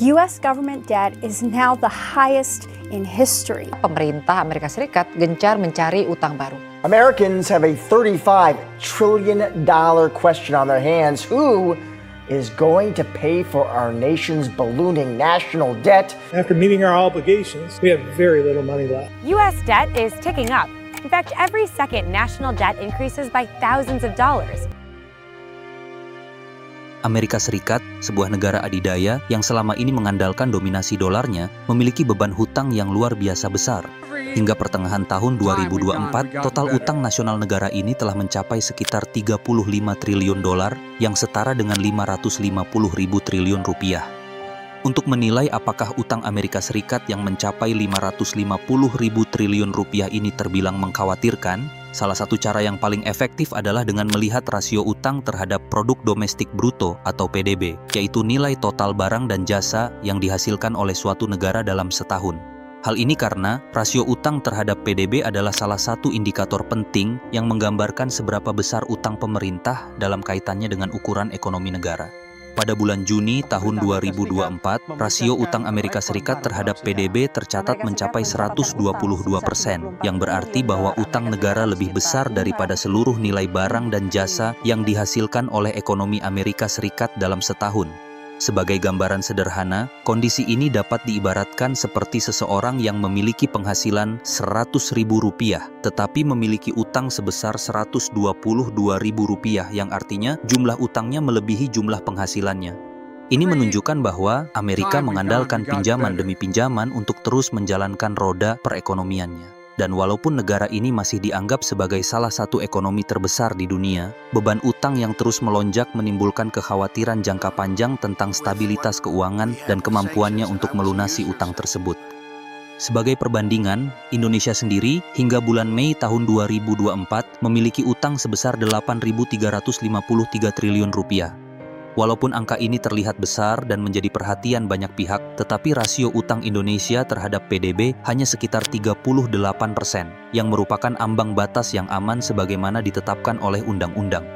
U.S. government debt is now the highest in history. Pemerintah Amerika Serikat gencar mencari utang baru. Americans have a $35 trillion question on their hands. Who is going to pay for our nation's ballooning national debt? After meeting our obligations, we have very little money left. U.S. debt is ticking up. In fact, every second, national debt increases by thousands of dollars. Amerika Serikat, sebuah negara adidaya yang selama ini mengandalkan dominasi dolarnya, memiliki beban hutang yang luar biasa besar. Hingga pertengahan tahun 2024, total utang nasional negara ini telah mencapai sekitar 35 triliun dolar yang setara dengan 550 ribu triliun rupiah. Untuk menilai apakah utang Amerika Serikat yang mencapai 550 ribu triliun rupiah ini terbilang mengkhawatirkan, salah satu cara yang paling efektif adalah dengan melihat rasio utang terhadap produk domestik bruto atau PDB, yaitu nilai total barang dan jasa yang dihasilkan oleh suatu negara dalam setahun. Hal ini karena rasio utang terhadap PDB adalah salah satu indikator penting yang menggambarkan seberapa besar utang pemerintah dalam kaitannya dengan ukuran ekonomi negara. Pada bulan Juni tahun 2024, rasio utang Amerika Serikat terhadap PDB tercatat mencapai 122%, yang berarti bahwa utang negara lebih besar daripada seluruh nilai barang dan jasa yang dihasilkan oleh ekonomi Amerika Serikat dalam setahun. Sebagai gambaran sederhana, kondisi ini dapat diibaratkan seperti seseorang yang memiliki penghasilan Rp100.000, tetapi memiliki utang sebesar Rp122.000, yang artinya jumlah utangnya melebihi jumlah penghasilannya. Ini menunjukkan bahwa Amerika mengandalkan pinjaman demi pinjaman untuk terus menjalankan roda perekonomiannya. Dan walaupun negara ini masih dianggap sebagai salah satu ekonomi terbesar di dunia, beban utang yang terus melonjak menimbulkan kekhawatiran jangka panjang tentang stabilitas keuangan dan kemampuannya untuk melunasi utang tersebut. Sebagai perbandingan, Indonesia sendiri hingga bulan Mei tahun 2024 memiliki utang sebesar Rp8.353 triliun. Walaupun angka ini terlihat besar dan menjadi perhatian banyak pihak, tetapi rasio utang Indonesia terhadap PDB hanya sekitar 38%, yang merupakan ambang batas yang aman sebagaimana ditetapkan oleh undang-undang.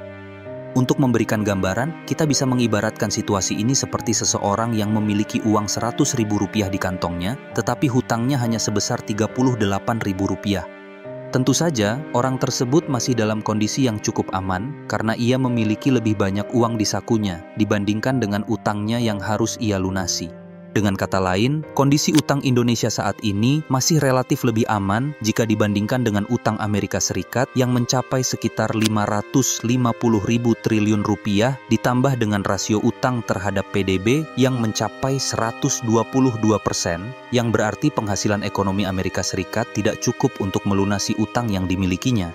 Untuk memberikan gambaran, kita bisa mengibaratkan situasi ini seperti seseorang yang memiliki uang Rp100.000 di kantongnya, tetapi hutangnya hanya sebesar Rp38.000. Tentu saja, orang tersebut masih dalam kondisi yang cukup aman karena ia memiliki lebih banyak uang di sakunya dibandingkan dengan utangnya yang harus ia lunasi. Dengan kata lain, kondisi utang Indonesia saat ini masih relatif lebih aman jika dibandingkan dengan utang Amerika Serikat yang mencapai sekitar Rp550.000 triliun ditambah dengan rasio utang terhadap PDB yang mencapai 122%, yang berarti penghasilan ekonomi Amerika Serikat tidak cukup untuk melunasi utang yang dimilikinya.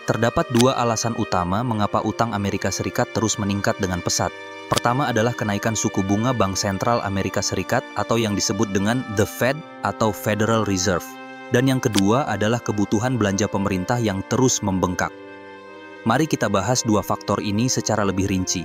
Terdapat dua alasan utama mengapa utang Amerika Serikat terus meningkat dengan pesat. Pertama adalah kenaikan suku bunga Bank Sentral Amerika Serikat atau yang disebut dengan The Fed atau Federal Reserve. Dan yang kedua adalah kebutuhan belanja pemerintah yang terus membengkak. Mari kita bahas dua faktor ini secara lebih rinci.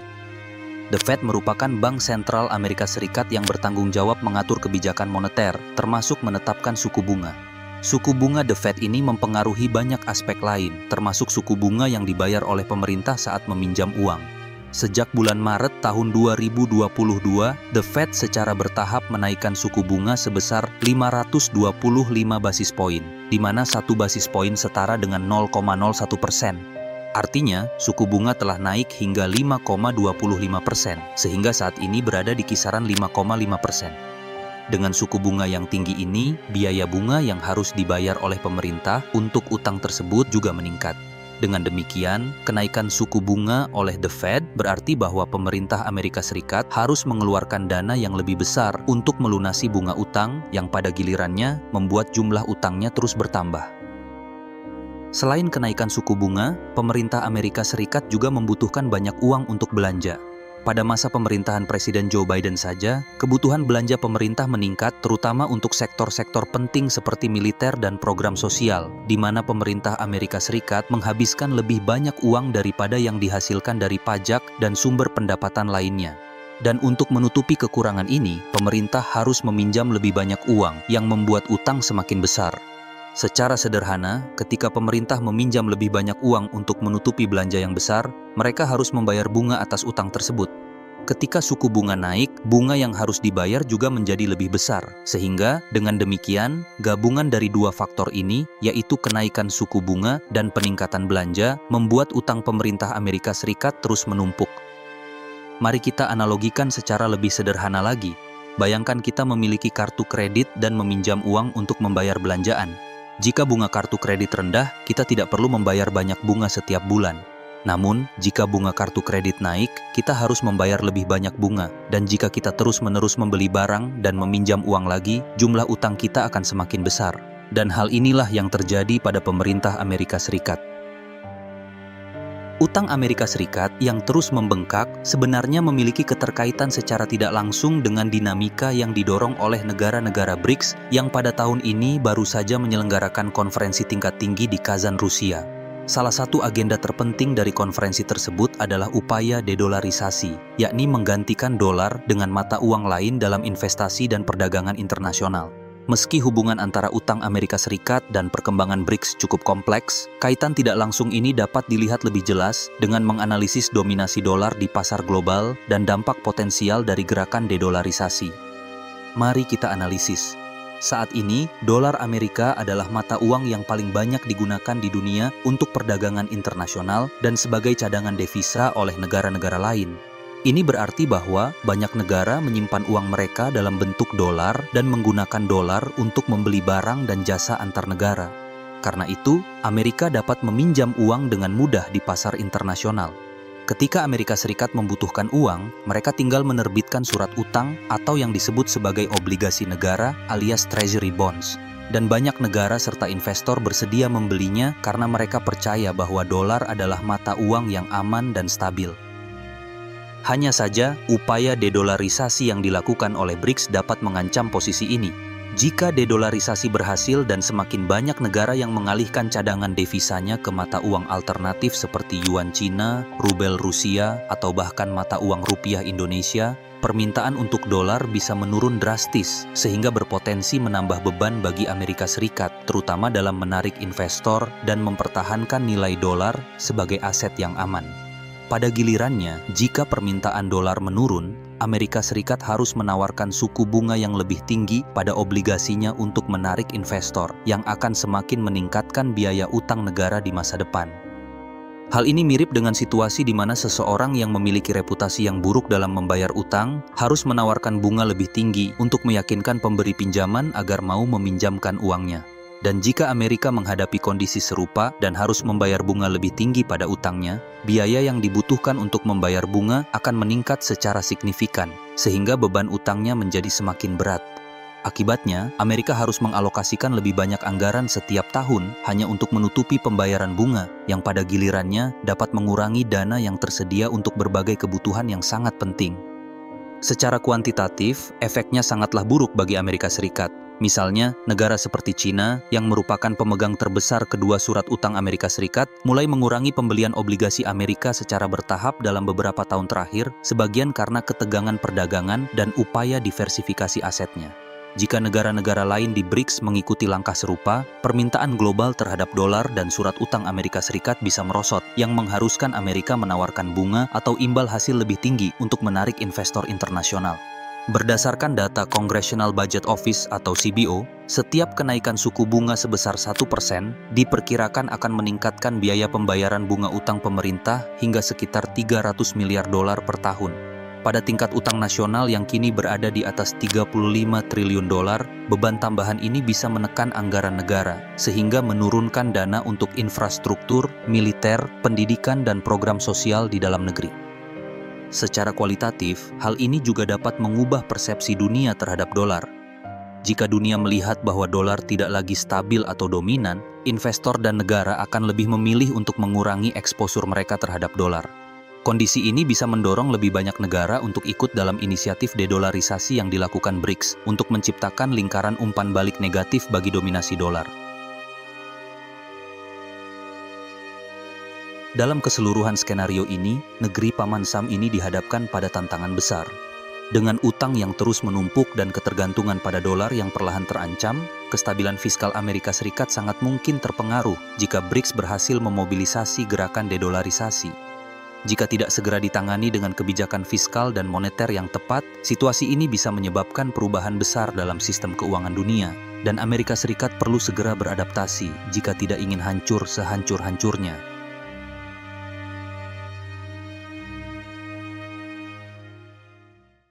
The Fed merupakan bank sentral Amerika Serikat yang bertanggung jawab mengatur kebijakan moneter, termasuk menetapkan suku bunga. Suku bunga The Fed ini mempengaruhi banyak aspek lain, termasuk suku bunga yang dibayar oleh pemerintah saat meminjam uang. Sejak bulan Maret tahun 2022, The Fed secara bertahap menaikkan suku bunga sebesar 525 basis poin, di mana 1 basis poin setara dengan 0,01%. Artinya, suku bunga telah naik hingga 5,25%, sehingga saat ini berada di kisaran 5,5%. Dengan suku bunga yang tinggi ini, biaya bunga yang harus dibayar oleh pemerintah untuk utang tersebut juga meningkat. Dengan demikian, kenaikan suku bunga oleh The Fed berarti bahwa pemerintah Amerika Serikat harus mengeluarkan dana yang lebih besar untuk melunasi bunga utang yang pada gilirannya membuat jumlah utangnya terus bertambah. Selain kenaikan suku bunga, pemerintah Amerika Serikat juga membutuhkan banyak uang untuk belanja. Pada masa pemerintahan Presiden Joe Biden saja, kebutuhan belanja pemerintah meningkat terutama untuk sektor-sektor penting seperti militer dan program sosial, di mana pemerintah Amerika Serikat menghabiskan lebih banyak uang daripada yang dihasilkan dari pajak dan sumber pendapatan lainnya. Dan untuk menutupi kekurangan ini, pemerintah harus meminjam lebih banyak uang yang membuat utang semakin besar. Secara sederhana, ketika pemerintah meminjam lebih banyak uang untuk menutupi belanja yang besar, mereka harus membayar bunga atas utang tersebut. Ketika suku bunga naik, bunga yang harus dibayar juga menjadi lebih besar. Sehingga, dengan demikian, gabungan dari dua faktor ini, yaitu kenaikan suku bunga dan peningkatan belanja, membuat utang pemerintah Amerika Serikat terus menumpuk. Mari kita analogikan secara lebih sederhana lagi. Bayangkan kita memiliki kartu kredit dan meminjam uang untuk membayar belanjaan. Jika bunga kartu kredit rendah, kita tidak perlu membayar banyak bunga setiap bulan. Namun, jika bunga kartu kredit naik, kita harus membayar lebih banyak bunga. Dan jika kita terus-menerus membeli barang dan meminjam uang lagi, jumlah utang kita akan semakin besar. Dan hal inilah yang terjadi pada pemerintah Amerika Serikat. Utang Amerika Serikat yang terus membengkak sebenarnya memiliki keterkaitan secara tidak langsung dengan dinamika yang didorong oleh negara-negara BRICS yang pada tahun ini baru saja menyelenggarakan konferensi tingkat tinggi di Kazan, Rusia. Salah satu agenda terpenting dari konferensi tersebut adalah upaya dedolarisasi, yakni menggantikan dolar dengan mata uang lain dalam investasi dan perdagangan internasional. Meski hubungan antara utang Amerika Serikat dan perkembangan BRICS cukup kompleks, kaitan tidak langsung ini dapat dilihat lebih jelas dengan menganalisis dominasi dolar di pasar global dan dampak potensial dari gerakan dedolarisasi. Mari kita analisis. Saat ini, dolar Amerika adalah mata uang yang paling banyak digunakan di dunia untuk perdagangan internasional dan sebagai cadangan devisa oleh negara-negara lain. Ini berarti bahwa banyak negara menyimpan uang mereka dalam bentuk dolar dan menggunakan dolar untuk membeli barang dan jasa antar negara. Karena itu, Amerika dapat meminjam uang dengan mudah di pasar internasional. Ketika Amerika Serikat membutuhkan uang, mereka tinggal menerbitkan surat utang atau yang disebut sebagai obligasi negara alias treasury bonds. Dan banyak negara serta investor bersedia membelinya karena mereka percaya bahwa dolar adalah mata uang yang aman dan stabil. Hanya saja, upaya dedolarisasi yang dilakukan oleh BRICS dapat mengancam posisi ini. Jika dedolarisasi berhasil dan semakin banyak negara yang mengalihkan cadangan devisanya ke mata uang alternatif seperti yuan Cina, rubel Rusia, atau bahkan mata uang rupiah Indonesia, permintaan untuk dolar bisa menurun drastis sehingga berpotensi menambah beban bagi Amerika Serikat, terutama dalam menarik investor dan mempertahankan nilai dolar sebagai aset yang aman. Pada gilirannya, jika permintaan dolar menurun, Amerika Serikat harus menawarkan suku bunga yang lebih tinggi pada obligasinya untuk menarik investor yang akan semakin meningkatkan biaya utang negara di masa depan. Hal ini mirip dengan situasi di mana seseorang yang memiliki reputasi yang buruk dalam membayar utang harus menawarkan bunga lebih tinggi untuk meyakinkan pemberi pinjaman agar mau meminjamkan uangnya. Dan jika Amerika menghadapi kondisi serupa dan harus membayar bunga lebih tinggi pada utangnya, biaya yang dibutuhkan untuk membayar bunga akan meningkat secara signifikan, sehingga beban utangnya menjadi semakin berat. Akibatnya, Amerika harus mengalokasikan lebih banyak anggaran setiap tahun hanya untuk menutupi pembayaran bunga, yang pada gilirannya dapat mengurangi dana yang tersedia untuk berbagai kebutuhan yang sangat penting. Secara kuantitatif, efeknya sangatlah buruk bagi Amerika Serikat. Misalnya, negara seperti Cina, yang merupakan pemegang terbesar kedua surat utang Amerika Serikat, mulai mengurangi pembelian obligasi Amerika secara bertahap dalam beberapa tahun terakhir, sebagian karena ketegangan perdagangan dan upaya diversifikasi asetnya. Jika negara-negara lain di BRICS mengikuti langkah serupa, permintaan global terhadap dolar dan surat utang Amerika Serikat bisa merosot, yang mengharuskan Amerika menawarkan bunga atau imbal hasil lebih tinggi untuk menarik investor internasional. Berdasarkan data Congressional Budget Office atau CBO, setiap kenaikan suku bunga sebesar 1% diperkirakan akan meningkatkan biaya pembayaran bunga utang pemerintah hingga sekitar 300 miliar dolar per tahun. Pada tingkat utang nasional yang kini berada di atas 35 triliun dolar, beban tambahan ini bisa menekan anggaran negara, sehingga menurunkan dana untuk infrastruktur, militer, pendidikan, dan program sosial di dalam negeri. Secara kualitatif, hal ini juga dapat mengubah persepsi dunia terhadap dolar. Jika dunia melihat bahwa dolar tidak lagi stabil atau dominan, investor dan negara akan lebih memilih untuk mengurangi eksposur mereka terhadap dolar. Kondisi ini bisa mendorong lebih banyak negara untuk ikut dalam inisiatif dedolarisasi yang dilakukan BRICS untuk menciptakan lingkaran umpan balik negatif bagi dominasi dolar. Dalam keseluruhan skenario ini, negeri Paman Sam ini dihadapkan pada tantangan besar. Dengan utang yang terus menumpuk dan ketergantungan pada dolar yang perlahan terancam, kestabilan fiskal Amerika Serikat sangat mungkin terpengaruh jika BRICS berhasil memobilisasi gerakan dedolarisasi. Jika tidak segera ditangani dengan kebijakan fiskal dan moneter yang tepat, situasi ini bisa menyebabkan perubahan besar dalam sistem keuangan dunia, dan Amerika Serikat perlu segera beradaptasi jika tidak ingin hancur sehancur-hancurnya.